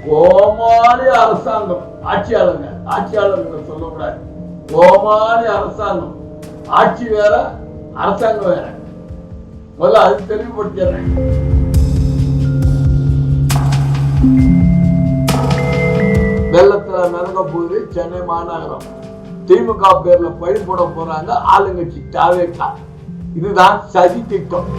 கோமாளி அரசாங்கம், ஆட்சியாளர்கள் சொல்லக்கூடாது. கோமாளி அரசாங்கம், ஆட்சி வேற அரசாங்கம் வேற. முதல்ல அது தெளிவுபடுத்திடுறேன். வெள்ளத்துல மிதக்க போகுது சென்னை மாநகரம். திமுக பேர்ல பழி போட போறாங்க ஆளுங்கட்சி தாவேக்கா. இதுதான் சதி திட்டம்.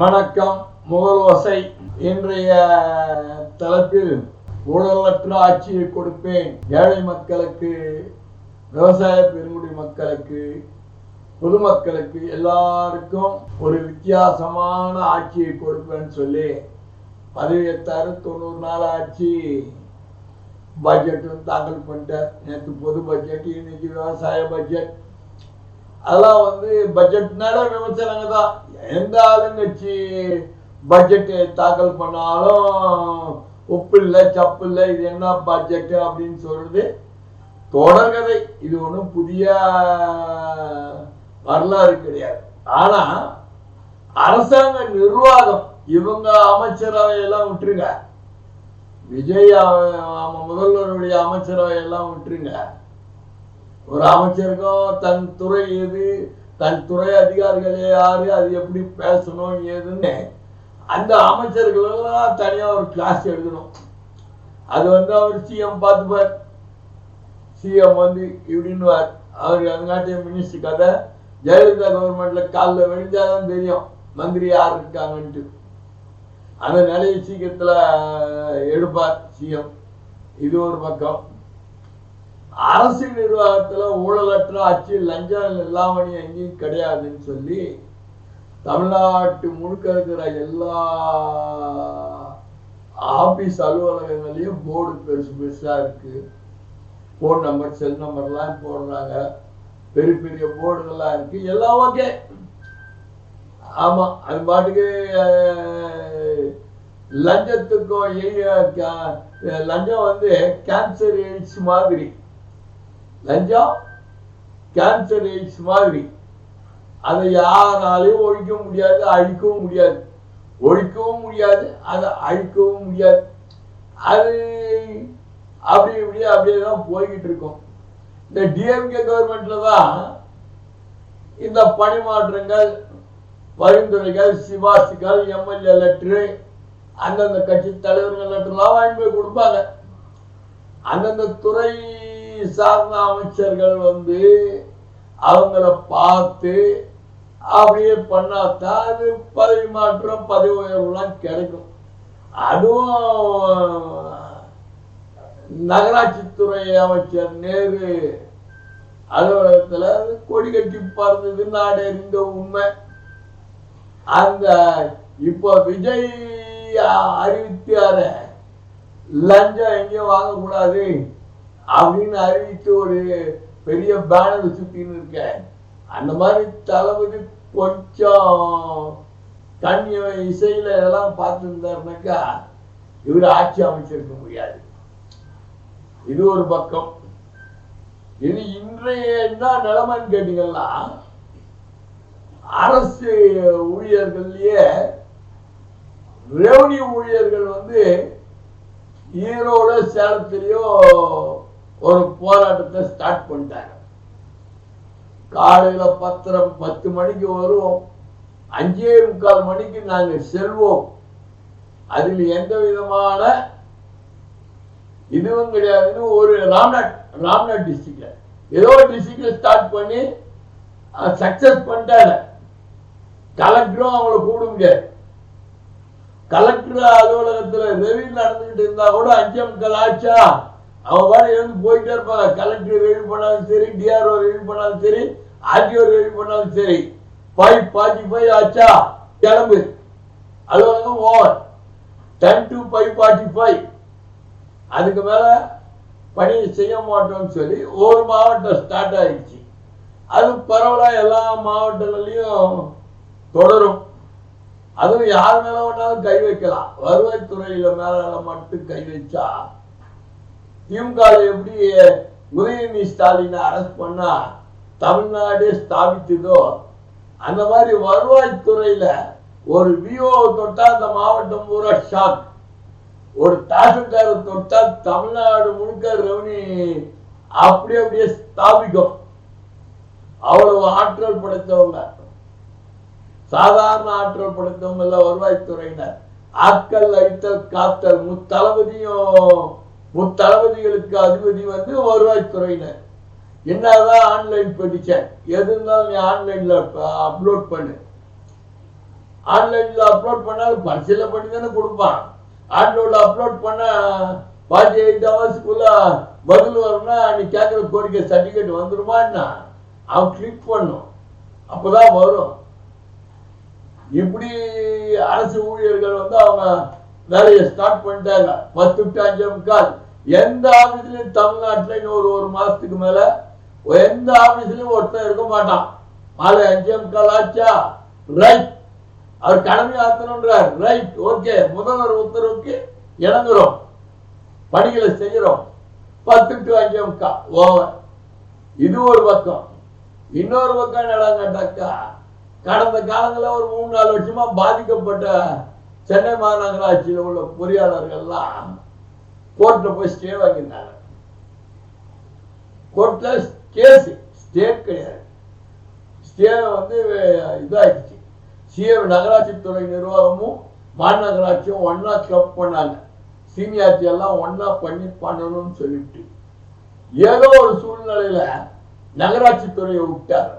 வணக்கம். முதல்வசை. இன்றைய தலைப்பில் ஊழலற்ற ஆட்சியை கொடுப்பேன். ஏழை மக்களுக்கு, விவசாய பெருங்குடி மக்களுக்கு, பொதுமக்களுக்கு எல்லாருக்கும் ஒரு வித்தியாசமான ஆட்சியை கொடுப்பேன்னு சொல்லி பதவியேற்றாரு. 90 நாள் ஆட்சி. பட்ஜெட்டும் தாக்கல் பண்ணிட்டார். நேற்று பொது பட்ஜெட், இன்னைக்கு விவசாய பட்ஜெட். அதெல்லாம் பட்ஜெட்னால விமர்சனங்க தான். எந்த ஆளுங்கட்சி பட்ஜெட்டு தாக்கல் பண்ணாலும் உப்பு இல்லை சப்பு இல்லை, இது என்ன பட்ஜெட்டு அப்படின்னு சொல்றது தொடர்கதை. இது ஒன்றும் புதிய வரலாறு கிடையாது. ஆனா அரசாங்க நிர்வாகம், இவங்க அமைச்சரவை எல்லாம் விட்டுருங்க, விஜய் முதல்வருடைய அமைச்சரவை எல்லாம் விட்டுருங்க. ஒரு அமைச்சருக்கும் தன் துறை எது, தன் துறை அதிகாரிகள் யாரு, அது எப்படி பேசணும் ஏதுன்னு அந்த அமைச்சர்களெல்லாம் தனியா ஒரு கிளாஸ் எடுக்கணும். அது அவர் சிஎம் பார்த்துப்பார். சிஎம் இப்படின்னு அவர் அதுங்காட்டிய மினிஸ்டர் கதை. ஜெயலலிதா கவர்மெண்ட்ல காலில் விழுந்தாதான் தெரியும் மந்திரி யார் இருக்காங்கன்ட்டு. அந்த நிலையை சீக்கிரத்துல எடுப்பார் சிஎம். இது ஒரு பக்கம். அரசு நிர்வாகத்துல ஊழலற்ற ஆட்சி, லஞ்சம் இல்லாமணி எங்கேயும் கிடையாதுன்னு சொல்லி தமிழ்நாட்டு முழுக்க இருக்கிற எல்லா ஆபீஸ் அலுவலகங்களையும் போர்டு பெருசு பெருசா இருக்கு. போன் நம்பர், செல் நம்பர்லாம் போடுறாங்க. பெரிய பெரிய போர்டுகள்லாம் இருக்கு. எல்லாம் ஓகே. ஆமா, அது பாட்டுக்கு லஞ்சத்துக்கும் லஞ்சம் கேன்சர் எய்ட்ஸ் மாதிரி. லஞ்சம் கேன்சர் எய்ட்ஸ் மாதிரி. அதை யாராலையும் ஒழிக்க முடியாது, அழிக்கவும் முடியாது. ஒழிக்கவும் முடியாது, அதை அழிக்கவும் முடியாது. அது அப்படி இப்படி அப்படியே தான் போய்கிட்டு இருக்கும். இந்த டிஎம்கே கவர்மெண்ட்ல தான் இந்த பணிமாற்றங்கள், பரிந்துரைகள், சிபார்சுகள், எம்எல்ஏ லெட்டரு, அந்தந்த கட்சி தலைவர்கள் லெட்டர்லாம் வாங்கி போய் கொடுப்பாங்க. அந்தந்த துறை சார்ந்த அமைச்சர்கள் அவங்கள பார்த்து அப்படியே பண்ணாதான் அது பதவி மாற்றம், பதவி உயர்வுலாம் கிடைக்கும். அதுவும் நகராட்சித்துறை அமைச்சர் நேரு அலுவலகத்துல கொடி கட்டி பறந்தது நாடு அறிந்த உண்மை. அந்த இப்போ விஜய் அறிவித்தாரு லஞ்சம் எங்கேயும் வாங்கக்கூடாது அப்படின்னு அறிவித்து ஒரு பெரிய பேனர் சுத்தின்னு இருக்க. அந்த மாதிரி தளபதி கொஞ்சம் தண்ணி இசையில இதெல்லாம் பார்த்துருந்தாருனாக்கா இவர் ஆட்சி அமைச்சிருக்க முடியாது. இது ஒரு பக்கம். இது இன்றைய என்ன நிலைமைன்னு கேட்டீங்கன்னா, அரசு ஊழியர்கள்லயே ரெவன்யூ ஊழியர்கள் ஈரோடு சேலத்திலேயோ ஒரு போராட்டத்தை ஸ்டார்ட் பண்ணிட்டாங்க. காலையில 10 மணிக்கு வருவோம், 5:45 மணிக்கு நாங்க செல்வோம். அதில் எந்த விதமான இதுவும் கிடையாதுன்னு ஒரு ராம்நாத் டிஸ்ட்ரிக்ட்ல ஏதோ டிஸ்ட்ரிக்ட்ல ஸ்டார்ட் பண்ணி சக்சஸ் பண்ணிட்டாங்க. கலெக்டரும் அவங்கள கூப்பிட முடியாது. கலெக்டர் அலுவலகத்துல ரெவியூ நடந்துகிட்டு இருந்தா கூட 5:45 ஆச்சா அவங்க பாரு போயிட்டே இருப்பாங்க. கலெக்டர் ரெவியூ பண்ணாலும் சரி, டிஆர்ஓ ரெவியூ பண்ணாலும் சரி, ஆர்டிஓ ரெவியூ பண்ணாலும் சரி, 5:45 ஆச்சா கிளம்பு, அலுவலகம் ஓவர். 10 to 5:45. அதுக்கு மேல பணி செய்ய மாட்டோம்னு சொல்லி ஒரு மாவட்டம் ஸ்டார்ட் ஆயிடுச்சு. அது பரவலா எல்லா மாவட்டங்கள்லயும் தொடரும். அதுவும் யார் மேல வேணாலும் கை வைக்கலாம். வருவாய்த்துறையில மேல மட்டும் கை வச்சா திமுக எப்படி உதயநிதி ஸ்டாலினை அரெஸ்ட் பண்ணா தமிழ்நாடு ஸ்தாபித்ததோ அந்த மாதிரி வருவாய்த்துறையில ஒரு விஓ தொட்டா அந்த மாவட்டம் பூரா ஷாக். ஒரு தாசில்தார் தொட்டா தமிழ்நாடு முழுக்க ரெவன்யூ அப்படியே ஸ்தாபிக்கும். அவ்வளவு ஆற்றல் படைத்தவங்க, சாதாரண ஆற்றல் படைத்தவங்க எல்லாம் வருவாய்த்துறையினர். ஆட்கள் அழித்தல் காத்தல் முத்தளபதிகளுக்கு அதிபதி வருவாய்த்துறையினர். என்னதான் ஆன்லைன் பெட்டிஷன் எது இருந்தாலும் நீ ஆன்லைன்ல அப்லோட் பண்ணு. ஆன்லைன்ல அப்லோட் பண்ணாலும் பரிசீலனை பண்ணி தானே கொடுப்பான். ஆன்லைன்ல அப்லோட் பண்ண 48 ஹவர்ஸ்க்குள்ள பதில் வரும்னா நீ கேட்கிற கோரிக்கை சர்டிபிகேட் வந்துருமா என்ன? அவன் கிளிக் பண்ணும், அப்பதான் வரும். இப்படி அரசு ஊழியர்கள் அவங்க வேலையை ஸ்டார்ட் பண்ணிட்டாங்க. 10 to 5:45. எந்த ஆபீஸ்லயும் தமிழ்நாட்டுல இன்னும் ஒரு மாசத்துக்கு மேல எந்த ஆபீஸ்லயும் ஒருத்தன் இருக்க மாட்டான். மாலை 5:45 ஆச்சா, ரைட், அவர் கடமை ஆத்தணும்ன்றார், ரைட், ஓகே, முதல்வர் உத்தரவுக்கு இணங்குறோம், பணிகளை செய்யறோம். 10 to 5:45 ஓவர். இது ஒரு பக்கம். இன்னொரு பக்கம் என்னடா கேட்டாக்கா, கடந்த காலங்களில் ஒரு 3-4 வருஷமா பாதிக்கப்பட்ட சென்னை மாநகராட்சியில் உள்ள பொறியாளர்கள்லாம் கோர்ட்ல போய் ஸ்டே வாங்கியிருந்தாங்க. கோர்ட்ல கேஸ் ஸ்டேட் கிடையாது, ஸ்டே இதாயிடுச்சு. சிஎம் நகராட்சி துறை நிர்வாகமும் மாநகராட்சியும் ஒன்னா கிளப் பண்ணாங்க. சீனியாரிட்டி எல்லாம் ஒன்னா பண்ணணும்னு சொல்லிட்டு ஏதோ ஒரு சூழ்நிலையில நகராட்சி துறையை விட்டார்.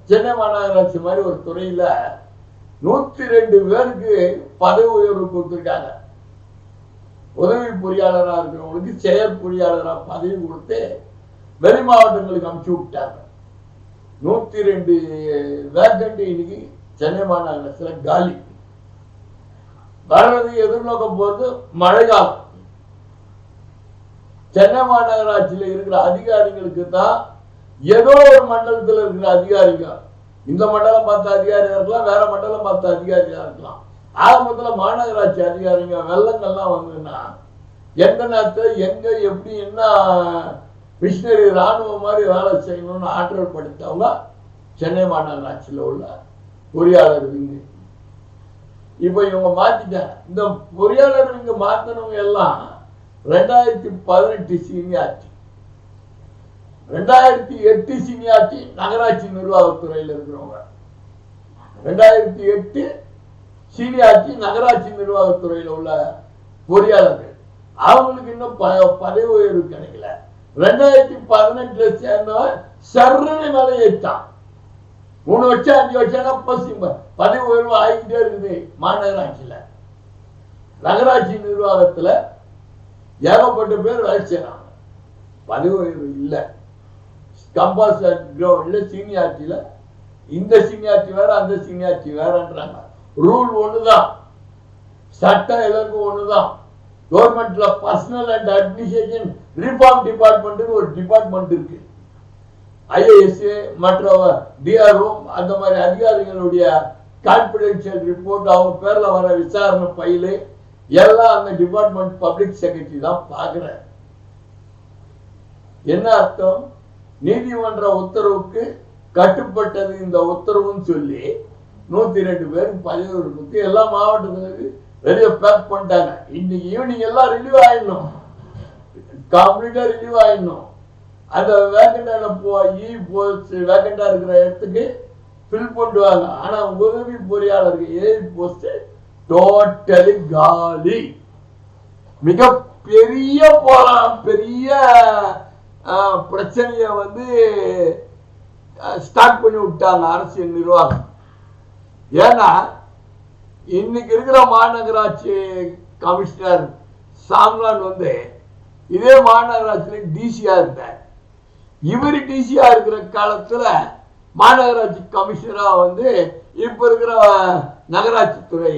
சென்னை மாநகராட்சி மாதிரி ஒரு துறையில 102 பேருக்கு பதவி உயர்வு கொடுத்திருக்காங்க. உதவி பொறியாளராக இருக்கிறவங்களுக்கு செயற் பொறியாளராக பதவி கொடுத்து வெளி மாவட்டங்களுக்கு அனுப்பிச்சு விட்டாங்க. 102 வேக்கண்ட் இன்னைக்கு சென்னை மாநகராட்சியில் காலி. வர்றது எதிர்நோக்க போறது மழைக்காலம். சென்னை மாநகராட்சியில் இருக்கிற அதிகாரிகளுக்கு தான் ஏதோ ஒரு மண்டலத்தில் இருக்கிற அதிகாரிங்க, இந்த மண்டலம் பார்த்த அதிகாரியா இருக்கலாம், வேற மண்டலம் பார்த்த அதிகாரியா இருக்கலாம். ஆரம்பத்தில் மாநகராட்சி அதிகாரிங்க வெள்ளங்கள்லாம் வந்ததுன்னா எந்த நேரத்தில் எங்க எப்படி என்ன மிஷினரி ராணுவம் மாதிரி வேலை செய்யணும்னு ஆற்றல் படுத்தவங்க சென்னை மாநகராட்சியில் உள்ள பொறியாளர் விங்கு. இப்ப இவங்க மாத்திட்டாங்க. இந்த பொறியாளர் விங்கு மாத்தினவங்க எல்லாம் 2018 சீனியாரிட்டி, 2008 சீனியாரிட்டி நகராட்சி நிர்வாகத்துறையில் இருக்கிறவங்க, 2008 சீனியாரிட்டி நகராட்சி நிர்வாகத்துறையில் உள்ள பொறியாளர்கள். அவங்களுக்கு இன்னும் பதவி உயர்வு கிடைக்கல. 2018 சேர்ந்தவன் சர்றனை மேலே ஏற்றான். 3 வருஷம் 5 வருஷம் பதவி உயர்வு ஆகிக்கிட்டே இருக்குது. மாநகராட்சியில நகராட்சி நிர்வாகத்துல ஏகப்பட்ட பேர் வேலை செய்யறாங்க, பதவி உயர்வு இல்லை. கம்பாஸ் கிரவுண்ட்ல சீனியாரிட்டியில இந்த சீனியாரிட்டி வேற அந்த சீனியாரிட்டி வேறன்றாங்க. ரூல் ஒண்ணுதான், சட்டம் எல்லாருக்கும் ஒண்ணுதான். கவர்மெண்ட்ல personal and administration reform department ஒரு டிபார்ட்மெண்ட் இருக்கு. ஐஏஎஸ் மற்ற டிஆர்ஓ அந்த மாதிரி அதிகாரிகளுடைய கான்பிடென்ஷியல் ரிப்போர்ட், அவங்க பேர்ல வர விசாரணை ஃபைலு எல்லாம் அந்த டிபார்ட்மெண்ட் பப்ளிக் செக்ரட்டரி தான் பார்க்கிறார். என்ன அர்த்தம்? நீதிமன்ற உத்தரவுக்கு கட்டுப்பட்டது இந்த உத்தரவுன்னு சொல்லி 102 பேருக்கு பதவி கொடுத்து எல்லா மாவட்டங்களுக்கு வெளியே பேக் பண்ணிட்டாங்க. இன்னைக்கு ஈவினிங் எல்லாம் ரிலீவ் ஆயிடணும், கம்ப்ளீட்டா ரிலீவ் ஆயிடணும். அந்த வேக்கண்டான வேக்கண்டா இருக்கிற இடத்துக்கு ஃபில் பண்ணுவாங்க. ஆனா உதவி பொறியாளருக்கு ஏஐ போஸ்ட் டோட்டலி காலி. மிக பெரிய பெரிய பிரச்சனைய ஸ்டார்ட் பண்ணி விட்டாங்க அரசியல் நிர்வாகம். ஏன்னா இன்னைக்கு இருக்கிற மாநகராட்சி கமிஷனர் சாம்லான் இதே மாநகராட்சியில டிசியா இருந்தார். இவர் டிசியா இருக்கிற காலத்துல மாநகராட்சி கமிஷனரா இப்ப இருக்கிற நகராட்சி துறை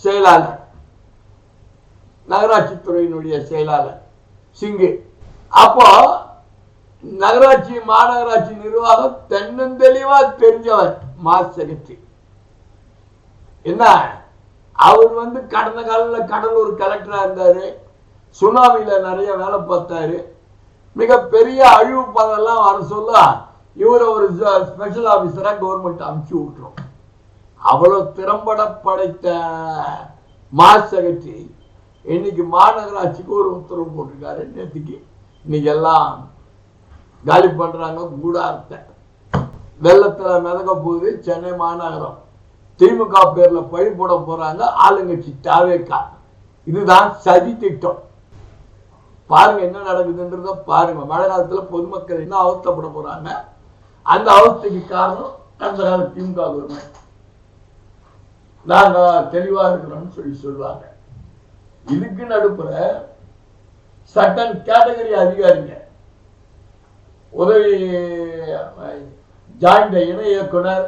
செயலாளர், நகராட்சி துறையினுடைய செயலாளர் சிங்கு. அப்போ நகராட்சி மாநகராட்சி நிர்வாகம் தென்னந்தெளிவா தெரிஞ்சவர் மாஸ் செக்ரட்டரி. என்ன அவர் கடந்த காலத்தில் கடலூர் கலெக்டரா இருந்தாரு, சுனாமியில நிறைய வேலை பார்த்தாரு. மிக பெரிய அழிவு பதெல்லாம் வர சொல்ல இவரை ஒரு ஸ்பெஷல் ஆபீசரா கவர்மெண்ட் அனுப்பிச்சு விட்டுரும். அவ்வளவு திறம்பட படைத்த மாஸ் செக்ரட்டரி இன்னைக்கு மாநகராட்சிக்கு ஒரு உத்தரவு போட்டிருக்காரு. நேற்றுக்கு இன்னைக்கு எல்லாம் காலி பண்றாங்க. கூடாரத்தை வெள்ளத்துல மிதக்க போகுது சென்னை மாநகரம். திமுக பேர்ல பழி போட போறாங்க ஆளுங்கட்சி தாவேகா. இதுதான் சதி திட்டம். பாருங்க என்ன நடக்குதுன்றத பாருங்க. மழை காலத்துல பொதுமக்கள் என்ன அவஸ்தைப்பட போறாங்க. அந்த அவஸ்தைக்கு காரணம் அந்த கால திமுக கவர்மெண்ட். நாங்க தெளிவா இருக்கிறோம்னு சொல்லுவாங்க. இதுக்கு நடுப்புற சட்டன் கேட்டகரி அதிகாரிங்க, உதவி ஜாயிண்ட் இணை இயக்குனர்,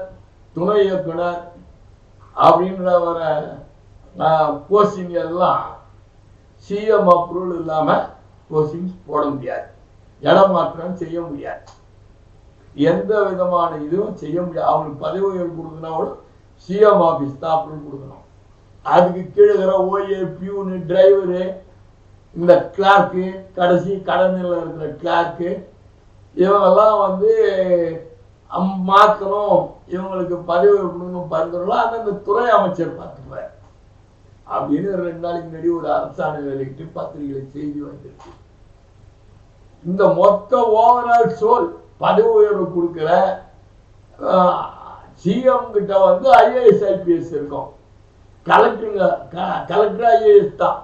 துணை இயக்குனர் அப்படின்ற வர போஸ்டிங் எல்லாம் சிஎம் அப்ரூவல் இல்லாம போஸ்டிங் போட முடியாது, இடம் மாற்றம் செய்ய முடியாது, எந்த விதமான இதுவும் செய்ய முடியாது. அவங்களுக்கு பதவி உயர்வு கொடுக்கணும் சிஎம் ஆபீஸ் தான் அப்ரூவல் கொடுக்கணும். அதுக்கு கீழே இருக்கிற ஓஏ, பியூனு, டிரைவரு, இந்த கிளார்க்கு, கடைசி கடனில் இருக்கிற கிளார்க்கு, இவங்கெல்லாம் மாற்றணும், இவங்களுக்கு பதவி கொடுக்கணும் பரிந்துரைலாம் அந்தந்த துறை அமைச்சர் பார்த்துப்பார் அப்படின்னு 2 நாளைக்கு முன்னாடி ஒரு அரசாணை வெளியிட்டு பத்திரிகைகளை செய்தி வந்திருக்கு. இந்த மொத்த ஓவரால் சோல் பதவி உயர்வு கொடுக்கிற சிஎம் கிட்ட ஐஏஎஸ் ஐபிஎஸ் இருக்கும், கலெக்டர் ஐஏஎஸ் தான்.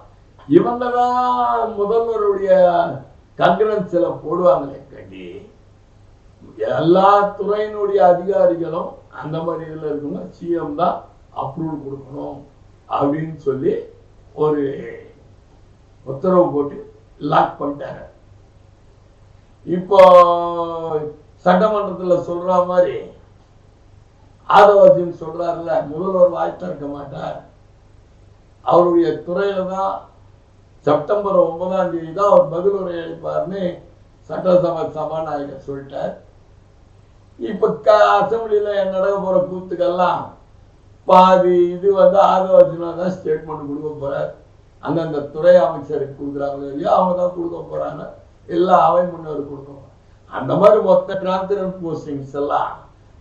இவங்க தான் முதல்வருடைய கங்கரன்ஸ்ல போடுவாங்களே கட்டி. எல்லா துறையினுடைய அதிகாரிகளும் அந்த மாதிரி இதுல இருக்கவங்க சிஎம் தான் அப்ரூவல் கொடுக்கணும் அப்படின்னு சொல்லி ஒரு உத்தரவு போட்டு லாக் பண்ணிட்டாங்க. இப்போ சட்டமன்றத்துல சொல்ற மாதிரி ஆதவர்ஜன் சொல்றாருல, முதல்வர் வாய் திறக்க மாட்டார், அவருடைய துறையில தான் செப்டம்பர் 9ஆம் தேதி தான் அவர் பதில் உரை அளிப்பார்னு சட்டசபை சபாநாயகர் சொல்லிட்டார். இப்ப அசம்பிளியில நடக்க போற கூத்துக்கெல்லாம் பாதி இது ஆதவர்ஜனா தான் ஸ்டேட்மெண்ட் கொடுக்க போறார். அந்தந்த துறை அமைச்சருக்கு கொடுக்குறாங்களோ இல்லையோ அவங்க தான் கொடுக்க போறாங்க, எல்லா அவை முன்னோர் கொடுக்கணும். அந்த மாதிரி மொத்த டிரான்ஸ்பரன்ட் போஸ்டிங்ஸ் எல்லாம்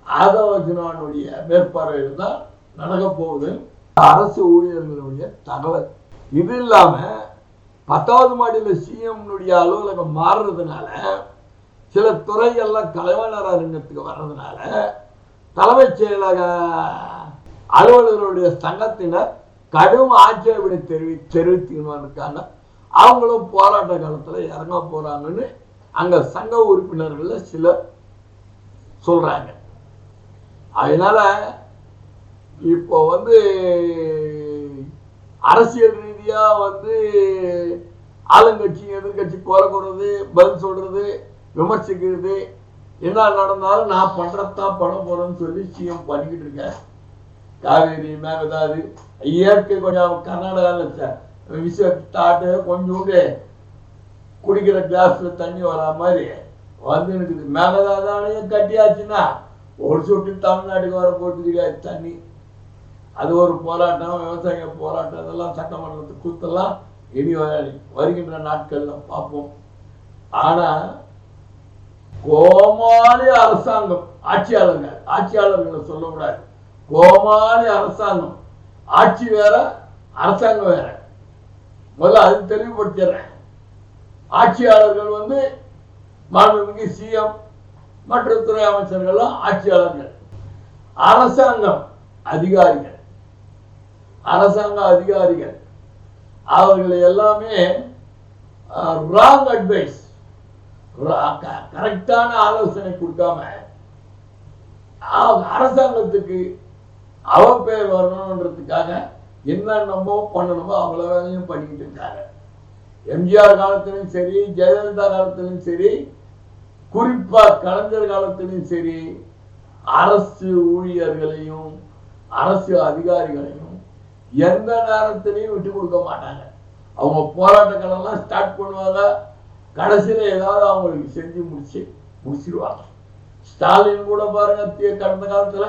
ஆதவர்ஜனானுடைய மேற்பார்வையில் தான் நடக்க போகுது அரசு ஊழியர்களுடைய தகவல். இது இல்லாம 10வது மாடியில சிஎம் அலுவலகம் மாறுறதுனால சில துறைகள்லாம் கலைவாணர் அரங்கத்துக்கு வர்றதுனால தலைமைச் செயலக அலுவலர்களுடைய சங்கத்தினர் கடும் ஆட்சேபனை தெரிவித்துக்கணும் இருக்காங்க. அவங்களும் போராட்ட காலத்துல இறங்க போறாங்கன்னு அங்க சங்க உறுப்பினர்கள் சிலர் சொல்றாங்க. அதனால இப்போ அரசியல் ரீதியா ஆளுங்கட்சி எதிர்கட்சி குறை கூறது, பதில் சொல்றது, விமர்சிக்கிறது, என்ன நடந்தாலும் நான் பண்றதான் பண்ண போறேன்னு சொல்லி சிஎம் பண்ணிக்கிட்டு இருக்கேன். காவேரி மேகதாது இயற்கை கொஞ்சம் கர்நாடகாவில் விசாட்டு கொஞ்சோண்டு குடிக்கிற கிளாஸ்ல தண்ணி வரா மாதிரி வந்து இருக்குது. மேகதாதானையும் கட்டியாச்சுன்னா ஒரு சொட்டு தமிழ்நாட்டுக்கு வர போட்டு கிடையாது தண்ணி. அது ஒரு போராட்டம், விவசாய போராட்டம், இதெல்லாம் சட்டமன்றத்துக்கு கூத்தெல்லாம் இனி வருகின்ற நாட்கள்ல பார்ப்போம். ஆனா கோமாளி அரசாங்கம், ஆட்சியாளர்களை சொல்லக்கூடாது, கோமாளி அரசாங்கம். ஆட்சி வேற, அரசாங்கம் வேற. முதல்ல அது தெளிவுபடுத்திடுறேன். ஆட்சியாளர்கள் வந்து மாண்புமிகு சிஎம் மற்ற துறை அமைச்சர்கள்லாம் ஆட்சியாளர்கள். அரசாங்கம் அதிகாரிகள், அரசாங்க அதிகாரிகள் அவர்களை எல்லாமே ராங் அட்வைஸ், கரெக்டான ஆலோசனை கொடுக்காம அரசாங்கத்துக்கு அவ பேர் வரணுன்றதுக்காக என்னென்னமோ பண்ணணுமோ அவ்வளோ வேலையும் பண்ணிக்கிட்டு இருக்காங்க. எம்ஜிஆர் காலத்திலும் சரி, ஜெயலலிதா காலத்திலும் சரி, குறிப்பா கலைஞர் காலத்திலும் சரி, அரசு ஊழியர்களையும் அரசு அதிகாரிகளையும் எந்த நேரத்திலையும் விட்டு கொடுக்க மாட்டாங்க. அவங்க போராட்டங்கள் எல்லாம் ஸ்டார்ட் பண்ணுவாங்க, கடைசியில ஏதாவது அவங்களுக்கு செஞ்சு முடிச்சிருவாங்க. ஸ்டாலின் கூட பாருங்க, கடந்த காலத்துல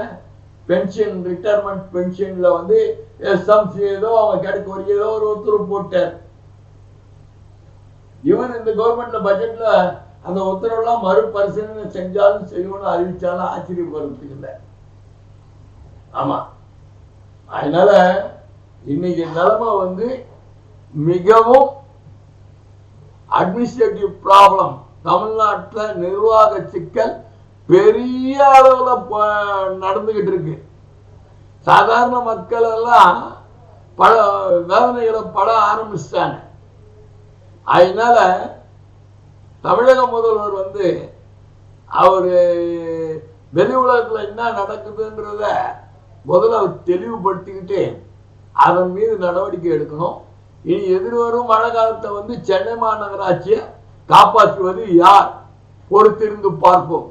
பென்ஷன், ரிட்டையர்மெண்ட் பென்ஷன்ல வந்து எஸ்எம்சி ஏதோ அவங்க கிடைக்க ஏதோ ஒரு உத்தரவு போட்டார். இவன் இந்த கவர்மெண்ட்ல பட்ஜெட்ல அந்த உத்தரவுலாம் மறுபரிசீலனை செஞ்சாலும் செய்யணும்னு அறிவிச்சாலும் ஆச்சரியப்படுறதுக்கு இல்லை. ஆமா, அதனால இன்னைக்கு நிலைமை வந்து மிகவும் அட்மினிஸ்ட்ரேட்டிவ் ப்ராப்ளம். தமிழ்நாட்டில் நிர்வாக சிக்கல் பெரிய அளவில் நடந்துகிட்டு இருக்கு. சாதாரண மக்கள் எல்லாம் பல வேதனைகளை பட ஆரம்பிச்சிட்டாங்க. அதனால தமிழக முதல்வர் வந்து அவரு வெளி உலகத்தில் என்ன நடக்குதுன்றத முதல்ல அவர் தெளிவுபடுத்திக்கிட்டு அதன் மீது நடவடிக்கை எடுக்கணும். இனி எதிர்வரும் மழை காலத்தை வந்து சென்னை மாநகராட்சியை காப்பாற்றுவது யார்? பொறுத்திருந்து பார்ப்போம்.